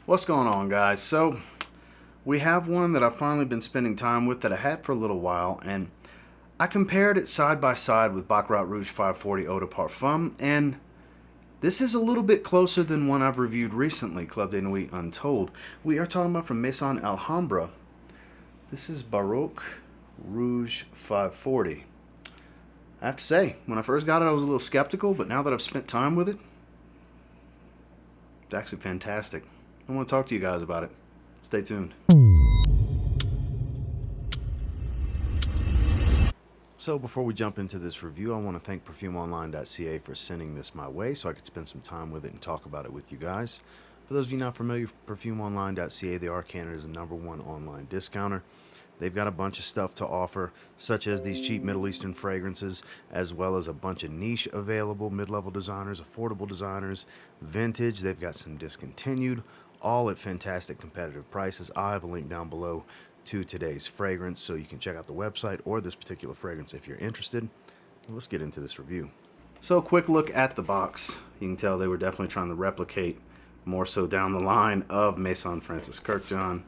What's going on, guys? So we have one that I've finally been spending time with that I had for a little while, and I compared it side by side with Baccarat Rouge 540 Eau de Parfum, and this is a little bit closer than one I've reviewed recently, Club de Nuit Untold. We are talking about from Maison Alhambra. This is Baroque Rouge 540. I have to say, when I first got it I was a little skeptical, but now that I've spent time with it, it's actually fantastic. I want to talk to you guys about it. Stay tuned. So before we jump into this review, I want to thank PerfumeOnline.ca for sending this my way so I could spend some time with it and talk about it with you guys. For those of you not familiar with PerfumeOnline.ca, they are Canada's #1 online discounter. They've got a bunch of stuff to offer, such as these cheap Middle Eastern fragrances, as well as a bunch of niche available, mid-level designers, affordable designers, vintage. They've got some discontinued, all at fantastic competitive prices. I have a link down below to today's fragrance, so you can check out the website or this particular fragrance if you're interested. Let's get into this review. So, quick look at the box. You can tell they were definitely trying to replicate more so down the line of Maison Francis Kurkdjian.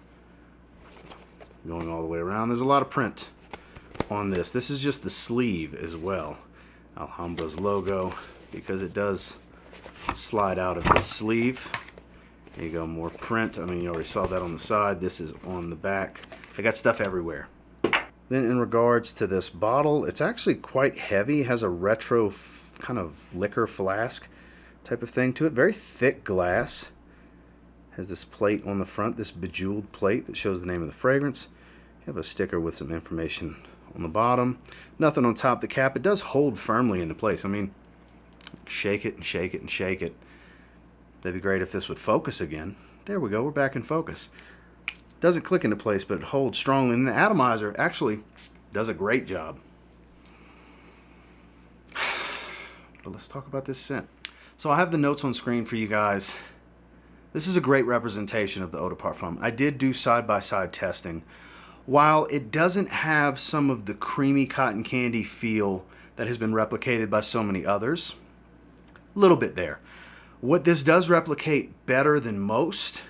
Going all the way around. There's a lot of print on this. This is just the sleeve as well. Alhambra's logo, because it does slide out of the sleeve. There you go, more print. I mean, you already saw that on the side. This is on the back. They got stuff everywhere. Then in regards to this bottle, it's actually quite heavy. It has a retro kind of liquor flask type of thing to it. Very thick glass. Has this plate on the front, this bejeweled plate that shows the name of the fragrance. You have a sticker with some information on the bottom. Nothing on top of the cap. It does hold firmly into place. I mean, shake it and shake it and shake it. That'd be great if this would focus again. There we go, we're back in focus. Doesn't click into place, but it holds strongly. And the atomizer actually does a great job. But let's talk about this scent. So I have the notes on screen for you guys. This is a great representation of the Eau de Parfum. I did do side-by-side testing. While it doesn't have some of the creamy cotton candy feel that has been replicated by so many others, a little bit there. What this does replicate better than most,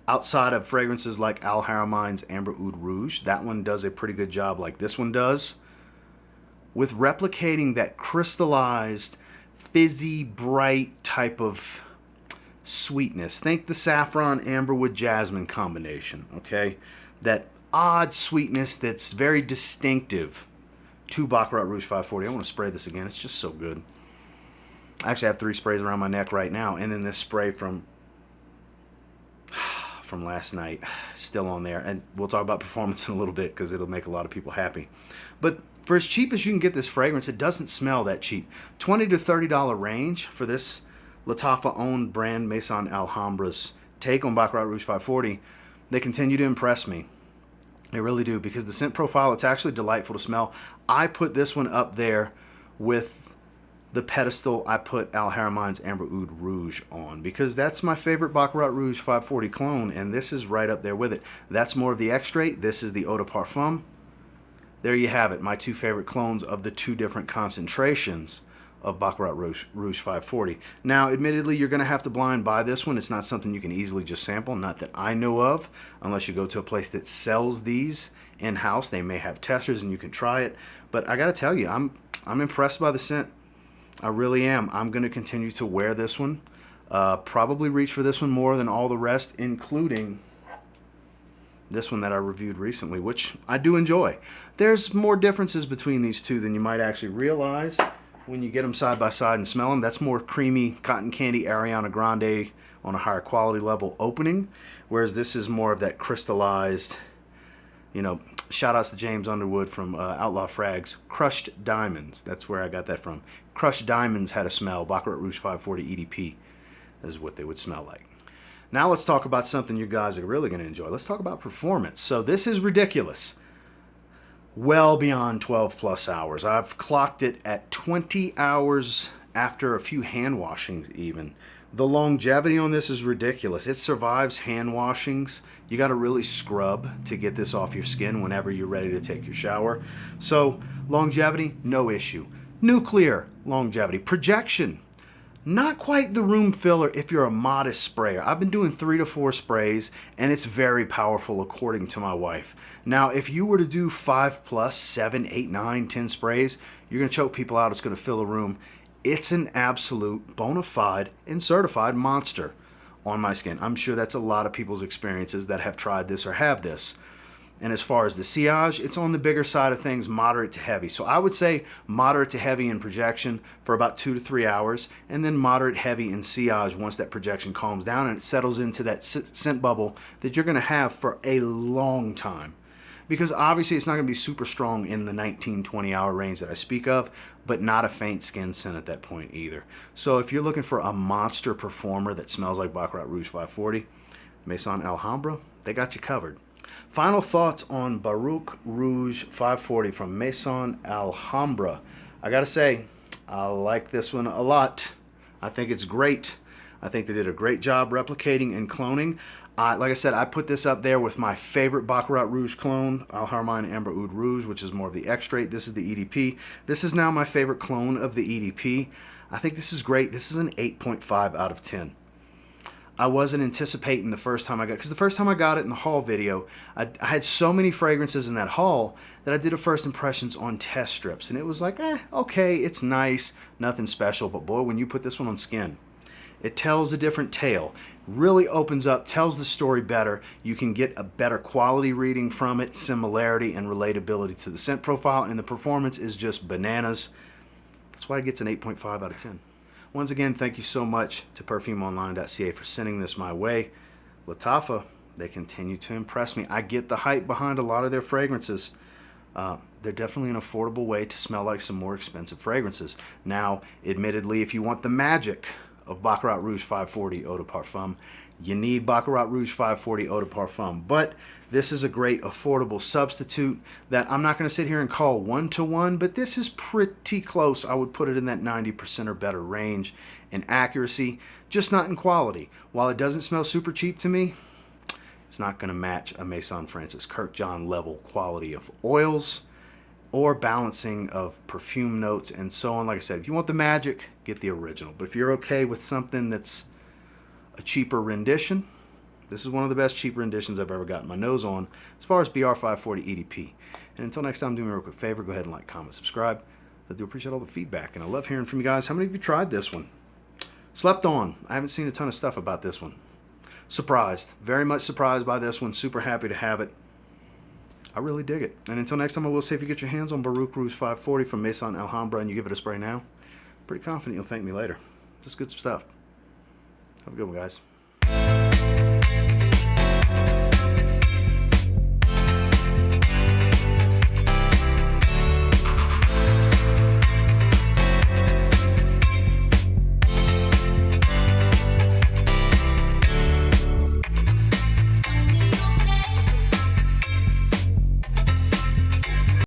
outside of fragrances like Al Haramain's Amber Oud Rouge, that one does a pretty good job like this one does, with replicating that crystallized, fizzy, bright type of sweetness. Think the saffron amberwood jasmine combination, okay? That odd sweetness that's very distinctive to Baccarat Rouge 540. I want to spray this again. It's just so good. I actually have 3 sprays around my neck right now, and then this spray from last night still on there. And we'll talk about performance in a little bit because it'll make a lot of people happy. But for as cheap as you can get this fragrance, it doesn't smell that cheap. $20 to $30 range for this Lattafa owned brand Maison Alhambra's take on Baccarat Rouge 540. They continue to impress me. They really do, because the scent profile, it's actually delightful to smell. I put this one up there with the pedestal I put Al Haramain's Amber Oud Rouge on, because that's my favorite Baccarat Rouge 540 clone, and this is right up there with it. That's more of the extrait. This is the Eau de Parfum. There you have it, my 2 favorite clones of the 2 different concentrations of Baccarat Rouge 540. Now, admittedly, you're going to have to blind buy this one. It's not something you can easily just sample, not that I know of, unless you go to a place that sells these in-house. They may have testers and you can try it. But I got to tell you, I'm impressed by the scent. I really am. I'm going to continue to wear this one. Probably reach for this one more than all the rest, including this one that I reviewed recently, which I do enjoy. There's more differences between these two than you might actually realize when you get them side by side and smell them. That's more creamy cotton candy Ariana Grande on a higher quality level opening, whereas this is more of that crystallized, you know, shout outs to James Underwood from Outlaw Frags, Crushed Diamonds. That's where I got that from. Crushed Diamonds had a smell. Baccarat Rouge 540 EDP is what they would smell like. Now let's talk about something you guys are really going to enjoy. Let's talk about performance. So this is ridiculous. Well beyond 12 plus hours. I've clocked it at 20 hours after a few hand washings even. The longevity on this is ridiculous. It survives hand washings. You got to really scrub to get this off your skin whenever you're ready to take your shower. So longevity, no issue. Nuclear longevity. Projection, Not quite the room filler if you're a modest sprayer. I've been doing 3 to 4 sprays, and it's very powerful according to my wife. Now, if you were to do 5 plus, 7, 8, 9, 10 sprays, you're going to choke people out. It's going to fill a room. It's an absolute bona fide and certified monster on my skin. I'm sure that's a lot of people's experiences that have tried this or have this. And as far as the sillage, it's on the bigger side of things, moderate to heavy. So I would say moderate to heavy in projection for about 2 to 3 hours, and then moderate heavy in sillage once that projection calms down and it settles into that scent bubble that you're going to have for a long time. Because obviously it's not going to be super strong in the 19-20 hour range that I speak of, but not a faint skin scent at that point either. So if you're looking for a monster performer that smells like Baccarat Rouge 540, Maison Alhambra, they got you covered. Final thoughts on Baroque Rouge 540 from Maison Alhambra. I gotta say, I like this one a lot. I think it's great. I think they did a great job replicating and cloning. Like I said, I put this up there with my favorite Baccarat Rouge clone, Alhambra Amber Oud Rouge, which is more of the extrait. This is the EDP. This is now my favorite clone of the EDP. I think this is great. This is an 8.5 out of 10. I wasn't anticipating the first time I got it, because the first time I got it in the haul video, I had so many fragrances in that haul that I did a first impressions on test strips, and it was like, okay, it's nice, nothing special, but boy, when you put this one on skin, it tells a different tale, really opens up, tells the story better. You can get a better quality reading from it, similarity and relatability to the scent profile, and the performance is just bananas. That's why it gets an 8.5 out of 10. Once again, thank you so much to perfumeonline.ca for sending this my way. Lattafa, they continue to impress me. I get the hype behind a lot of their fragrances. They're definitely an affordable way to smell like some more expensive fragrances. Now, admittedly, if you want the magic of Baccarat Rouge 540 Eau de Parfum, you need Baccarat Rouge 540 Eau de Parfum. But this is a great affordable substitute that I'm not going to sit here and call one-to-one, but this is pretty close. I would put it in that 90% or better range in accuracy, just not in quality. While it doesn't smell super cheap to me, it's not going to match a Maison Francis Kirkjohn level quality of oils or balancing of perfume notes and so on. Like I said, if you want the magic, get the original. But if you're okay with something that's a cheaper rendition, this is one of the best cheap renditions I've ever gotten my nose on as far as BR540 EDP. And until next time, do me a real quick favor, go ahead and like, comment, subscribe. I do appreciate all the feedback, and I love hearing from you guys. How many of you tried this one? Slept on. I haven't seen a ton of stuff about this one. Surprised. Very much surprised by this one. Super happy to have it. I really dig it. And until next time, I will say if you get your hands on Baroque Rouge 540 from Maison Alhambra and you give it a spray now, pretty confident you'll thank me later. This is good stuff. Have a good one, guys.